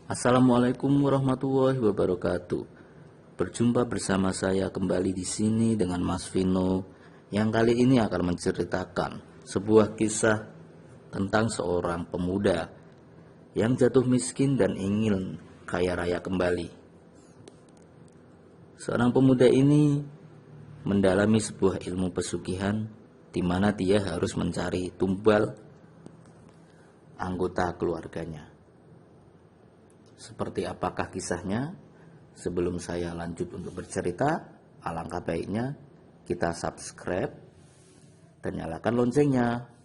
Assalamualaikum warahmatullahi wabarakatuh. Berjumpa bersama saya kembali di sini dengan Mas Vino yang kali ini akan menceritakan sebuah kisah tentang seorang pemuda yang jatuh miskin dan ingin kaya raya kembali. Seorang pemuda ini mendalami sebuah ilmu pesugihan di mana dia harus mencari tumbal anggota keluarganya. Seperti apakah kisahnya? Sebelum saya lanjut untuk bercerita, alangkah baiknya kita subscribe dan nyalakan loncengnya.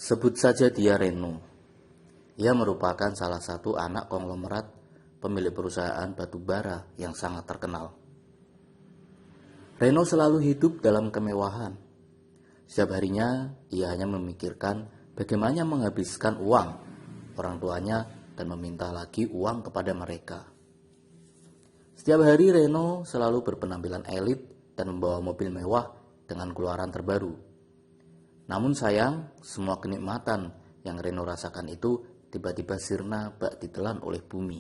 Sebut saja dia Reno. Ia merupakan salah satu anak konglomerat pemilik perusahaan batu bara yang sangat terkenal. Reno selalu hidup dalam kemewahan. Setiap harinya ia hanya memikirkan bagaimana menghabiskan uang orang tuanya dan meminta lagi uang kepada mereka. Setiap hari Reno selalu berpenampilan elit dan membawa mobil mewah dengan keluaran terbaru. Namun sayang, semua kenikmatan yang Reno rasakan itu tiba-tiba sirna bak ditelan oleh bumi.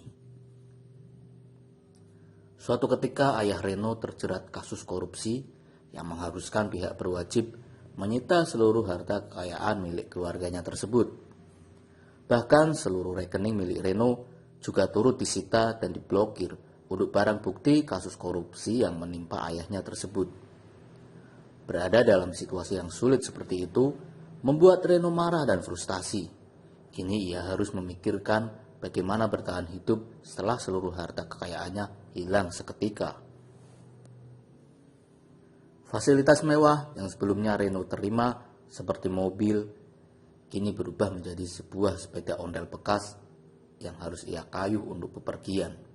Suatu ketika ayah Reno terjerat kasus korupsi yang mengharuskan pihak berwajib menyita seluruh harta kekayaan milik keluarganya tersebut. Bahkan seluruh rekening milik Reno juga turut disita dan diblokir untuk barang bukti kasus korupsi yang menimpa ayahnya tersebut. Berada dalam situasi yang sulit seperti itu membuat Reno marah dan frustasi. Kini ia harus memikirkan bagaimana bertahan hidup setelah seluruh harta kekayaannya hilang seketika. Fasilitas mewah yang sebelumnya Reno terima seperti mobil kini berubah menjadi sebuah sepeda ondel bekas yang harus ia kayuh untuk bepergian.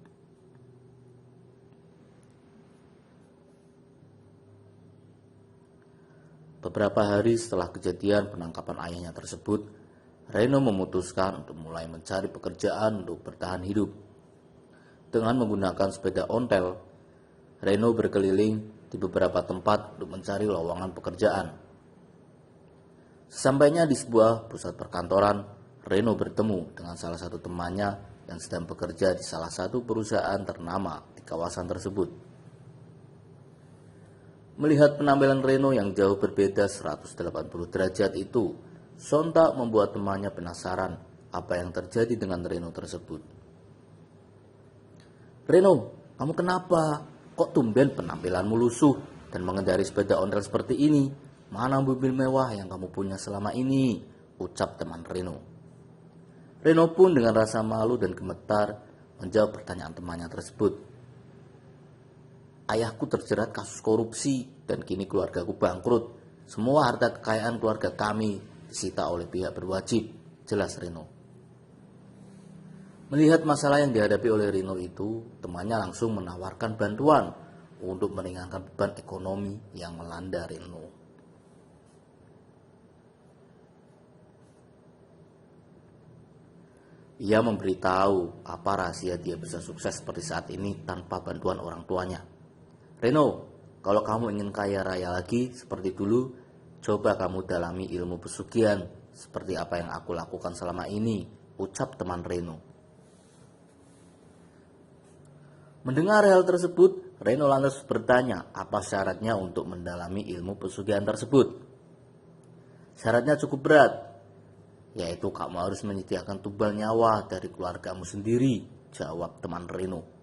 Beberapa hari setelah kejadian penangkapan ayahnya tersebut, Reno memutuskan untuk mulai mencari pekerjaan untuk bertahan hidup. Dengan menggunakan sepeda ontel, Reno berkeliling di beberapa tempat untuk mencari lowongan pekerjaan. Sesampainya di sebuah pusat perkantoran, Reno bertemu dengan salah satu temannya yang sedang bekerja di salah satu perusahaan ternama di kawasan tersebut. Melihat penampilan Reno yang jauh berbeda 180 derajat itu, sontak membuat temannya penasaran apa yang terjadi dengan Reno tersebut. "Reno, kamu kenapa? Kok tumben penampilanmu lusuh dan mengendari sepeda ondel seperti ini? Mana mobil mewah yang kamu punya selama ini?" ucap teman Reno. Reno pun dengan rasa malu dan gemetar menjawab pertanyaan temannya tersebut. "Ayahku terjerat kasus korupsi dan kini keluargaku bangkrut. Semua harta kekayaan keluarga kami disita oleh pihak berwajib," jelas Reno. Melihat masalah yang dihadapi oleh Reno itu, temannya langsung menawarkan bantuan untuk meringankan beban ekonomi yang melanda Reno. Ia memberitahu apa rahasia dia bisa sukses seperti saat ini tanpa bantuan orang tuanya. "Reno, kalau kamu ingin kaya raya lagi seperti dulu, coba kamu dalami ilmu pesugihan seperti apa yang aku lakukan selama ini," ucap teman Reno. Mendengar hal tersebut, Reno lantas bertanya apa syaratnya untuk mendalami ilmu pesugihan tersebut. "Syaratnya cukup berat, yaitu kamu harus menyediakan tumbal nyawa dari keluargamu sendiri," jawab teman Reno.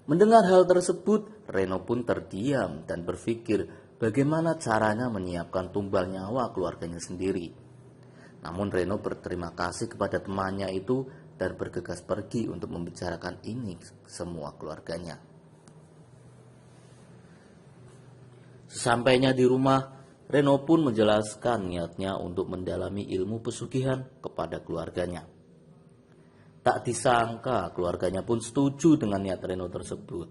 Mendengar hal tersebut, Reno pun terdiam dan berpikir bagaimana caranya menyiapkan tumbal nyawa keluarganya sendiri. Namun Reno berterima kasih kepada temannya itu dan bergegas pergi untuk membicarakan ini semua keluarganya. Sesampainya di rumah, Reno pun menjelaskan niatnya untuk mendalami ilmu pesugihan kepada keluarganya. Tak disangka keluarganya pun setuju dengan niat Reno tersebut.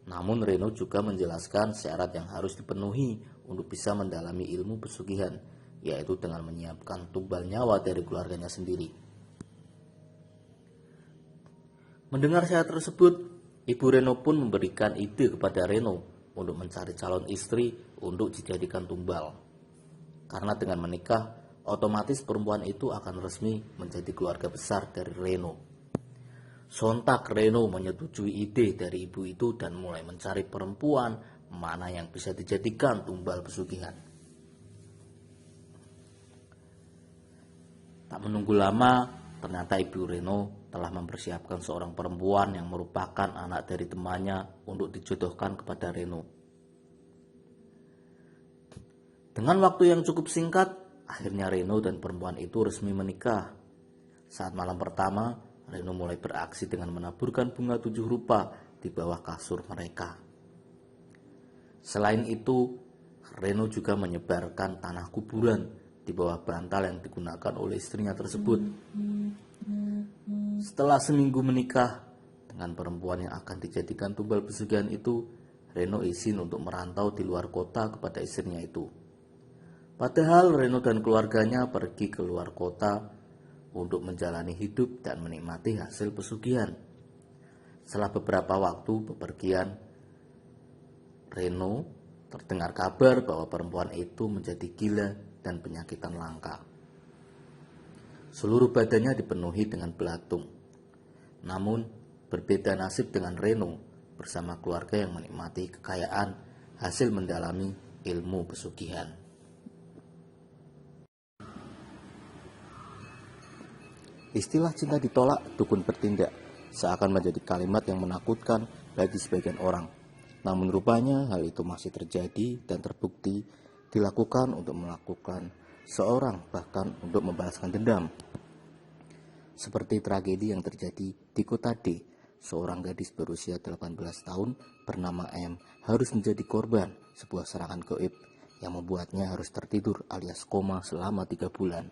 Namun Reno juga menjelaskan syarat yang harus dipenuhi untuk bisa mendalami ilmu pesugihan, yaitu dengan menyiapkan tumbal nyawa dari keluarganya sendiri. Mendengar syarat tersebut, Ibu Reno pun memberikan ide kepada Reno untuk mencari calon istri untuk dijadikan tumbal. Karena dengan menikah, otomatis perempuan itu akan resmi menjadi keluarga besar dari Reno. Sontak Reno menyetujui ide dari ibu itu dan mulai mencari perempuan mana yang bisa dijadikan tumbal pesugihan. Tak menunggu lama, ternyata ibu Reno telah mempersiapkan seorang perempuan yang merupakan anak dari temannya untuk dijodohkan kepada Reno. Dengan waktu yang cukup singkat, akhirnya Reno dan perempuan itu resmi menikah. Saat malam pertama, Reno mulai beraksi dengan menaburkan bunga 7 rupa di bawah kasur mereka. Selain itu, Reno juga menyebarkan tanah kuburan di bawah bantal yang digunakan oleh istrinya tersebut. Setelah seminggu menikah dengan perempuan yang akan dijadikan tumbal pesugihan itu, Reno izin untuk merantau di luar kota kepada istrinya itu. Padahal Reno dan keluarganya pergi ke luar kota untuk menjalani hidup dan menikmati hasil pesugihan. Setelah beberapa waktu bepergian, Reno terdengar kabar bahwa perempuan itu menjadi gila dan penyakitan langka. Seluruh badannya dipenuhi dengan belatung. Namun, berbeda nasib dengan Reno bersama keluarga yang menikmati kekayaan hasil mendalami ilmu pesugihan. Istilah cinta ditolak, dukun bertindak, seakan menjadi kalimat yang menakutkan bagi sebagian orang. Namun rupanya hal itu masih terjadi dan terbukti dilakukan untuk melakukan seorang, bahkan untuk membalaskan dendam. Seperti tragedi yang terjadi di kota D, seorang gadis berusia 18 tahun bernama M harus menjadi korban sebuah serangan gaib yang membuatnya harus tertidur alias koma selama 3 bulan.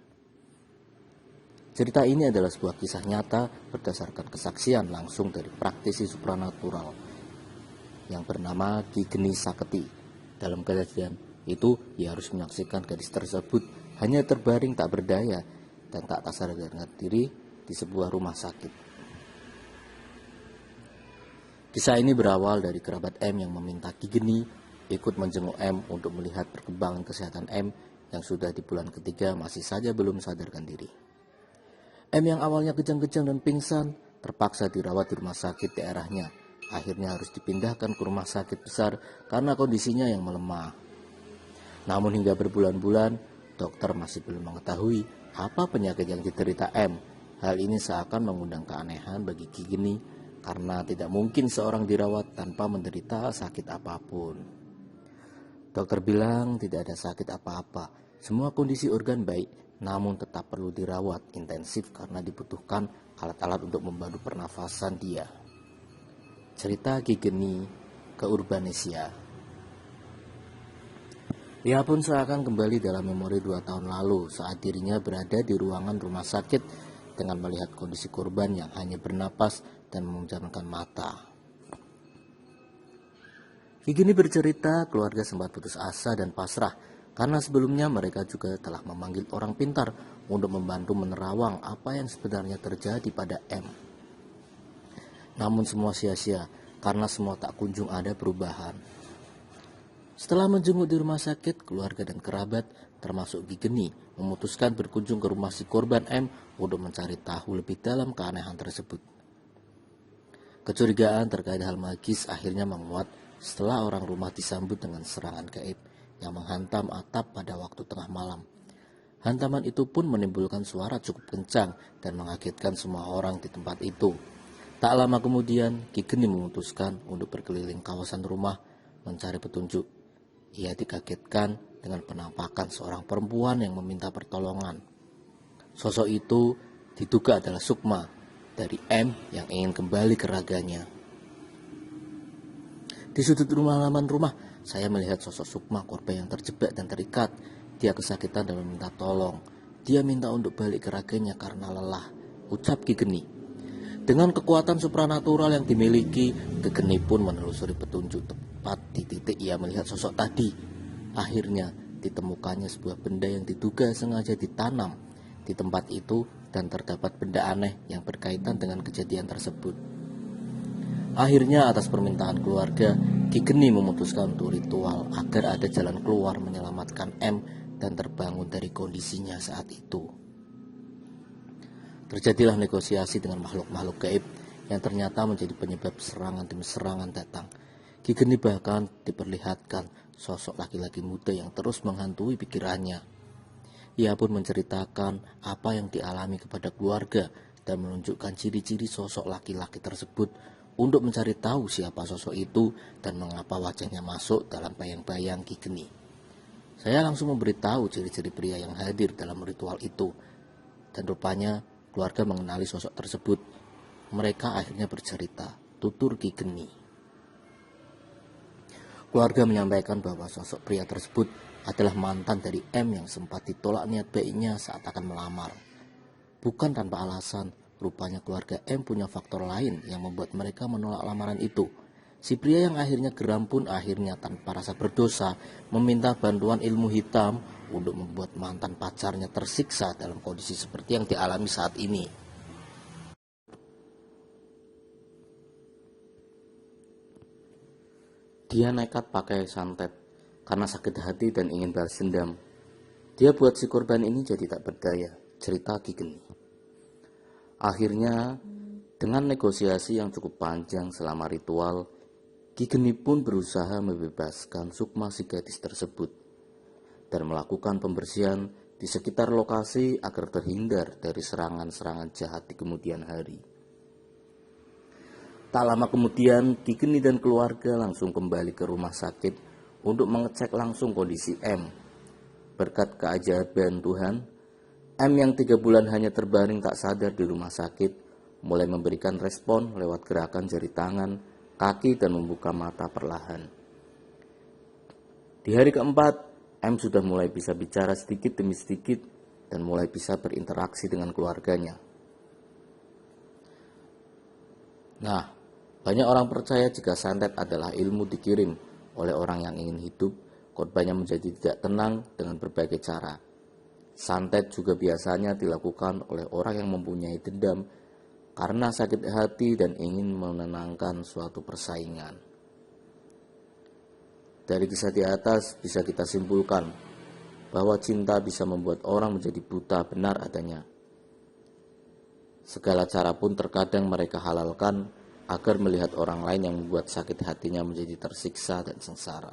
Cerita ini adalah sebuah kisah nyata berdasarkan kesaksian langsung dari praktisi supranatural yang bernama Ki Geni Saketi. Dalam kejadian itu, ia harus menyaksikan gadis tersebut hanya terbaring tak berdaya dan tak sadarkan diri di sebuah rumah sakit. Kisah ini berawal dari kerabat M yang meminta Ki Geni ikut menjenguk M untuk melihat perkembangan kesehatan M yang sudah di bulan ketiga masih saja belum sadarkan diri. M yang awalnya kejang-kejang dan pingsan terpaksa dirawat di rumah sakit daerahnya. Akhirnya harus dipindahkan ke rumah sakit besar karena kondisinya yang melemah. Namun hingga berbulan-bulan, dokter masih belum mengetahui apa penyakit yang diderita M. Hal ini seakan mengundang keanehan bagi Ki Geni karena tidak mungkin seorang dirawat tanpa menderita sakit apapun. Dokter bilang tidak ada sakit apa-apa, semua kondisi organ baik, namun tetap perlu dirawat intensif karena dibutuhkan alat-alat untuk membantu pernafasan dia. Cerita Ki Geni ke Urbanesia. Ia pun seakan kembali dalam memori 2 tahun lalu saat dirinya berada di ruangan rumah sakit dengan melihat kondisi korban yang hanya bernapas dan memejamkan mata. Ki Geni bercerita keluarga sempat putus asa dan pasrah karena sebelumnya mereka juga telah memanggil orang pintar untuk membantu menerawang apa yang sebenarnya terjadi pada M. Namun semua sia-sia karena semua tak kunjung ada perubahan. Setelah menjenguk di rumah sakit, keluarga dan kerabat termasuk Ki Geni memutuskan berkunjung ke rumah si korban M untuk mencari tahu lebih dalam keanehan tersebut. Kecurigaan terkait hal magis akhirnya menguat setelah orang rumah disambut dengan serangan gaib yang menghantam atap pada waktu tengah malam. Hantaman itu pun menimbulkan suara cukup kencang dan mengagetkan semua orang di tempat itu. Tak lama kemudian, Ki Geni memutuskan untuk berkeliling kawasan rumah mencari petunjuk. Ia dikagetkan dengan penampakan seorang perempuan yang meminta pertolongan. Sosok itu diduga adalah Sukma dari M yang ingin kembali ke raganya. Di sudut halaman rumah, saya melihat sosok Sukma, korban yang terjebak dan terikat. Dia kesakitan dan meminta tolong. Dia minta untuk balik ke raganya karena lelah, ucap Ki Geni. Dengan kekuatan supranatural yang dimiliki, Ki Geni pun menelusuri petunjuk tepat di titik ia melihat sosok tadi. Akhirnya ditemukannya sebuah benda yang diduga sengaja ditanam di tempat itu dan terdapat benda aneh yang berkaitan dengan kejadian tersebut. Akhirnya atas permintaan keluarga, Ki Geni memutuskan untuk ritual agar ada jalan keluar menyelamatkan M dan terbangun dari kondisinya saat itu. Terjadilah negosiasi dengan makhluk-makhluk gaib yang ternyata menjadi penyebab serangan demi serangan datang. Ki Geni bahkan diperlihatkan sosok laki-laki muda yang terus menghantui pikirannya. Ia pun menceritakan apa yang dialami kepada keluarga dan menunjukkan ciri-ciri sosok laki-laki tersebut untuk mencari tahu siapa sosok itu dan mengapa wajahnya masuk dalam bayang-bayang Ki Geni. Saya langsung memberitahu ciri-ciri pria yang hadir dalam ritual itu, dan rupanya keluarga mengenali sosok tersebut. Mereka akhirnya bercerita, tutur Ki Geni. Keluarga menyampaikan bahwa sosok pria tersebut adalah mantan dari M yang sempat ditolak niat baiknya saat akan melamar. Bukan tanpa alasan, rupanya keluarga M punya faktor lain yang membuat mereka menolak lamaran itu. Si pria yang akhirnya geram pun akhirnya tanpa rasa berdosa meminta bantuan ilmu hitam untuk membuat mantan pacarnya tersiksa dalam kondisi seperti yang dialami saat ini. Dia nekat pakai santet karena sakit hati dan ingin balas dendam. Dia buat si korban ini jadi tak berdaya, cerita Ki Geni. Akhirnya, dengan negosiasi yang cukup panjang selama ritual, Ki Geni pun berusaha membebaskan Sukma si gadis tersebut dan melakukan pembersihan di sekitar lokasi agar terhindar dari serangan-serangan jahat di kemudian hari. Tak lama kemudian, Ki Geni dan keluarga langsung kembali ke rumah sakit untuk mengecek langsung kondisi M. Berkat keajaiban Tuhan, M yang 3 bulan hanya terbaring tak sadar di rumah sakit, mulai memberikan respon lewat gerakan jari tangan, kaki, dan membuka mata perlahan. Di hari keempat, M sudah mulai bisa bicara sedikit demi sedikit dan mulai bisa berinteraksi dengan keluarganya. Nah, banyak orang percaya jika santet adalah ilmu dikirim oleh orang yang ingin hidup, korbannya menjadi tidak tenang dengan berbagai cara. Santet juga biasanya dilakukan oleh orang yang mempunyai dendam karena sakit hati dan ingin menenangkan suatu persaingan. Dari kisah di atas bisa kita simpulkan bahwa cinta bisa membuat orang menjadi buta benar adanya. Segala cara pun terkadang mereka halalkan agar melihat orang lain yang membuat sakit hatinya menjadi tersiksa dan sengsara.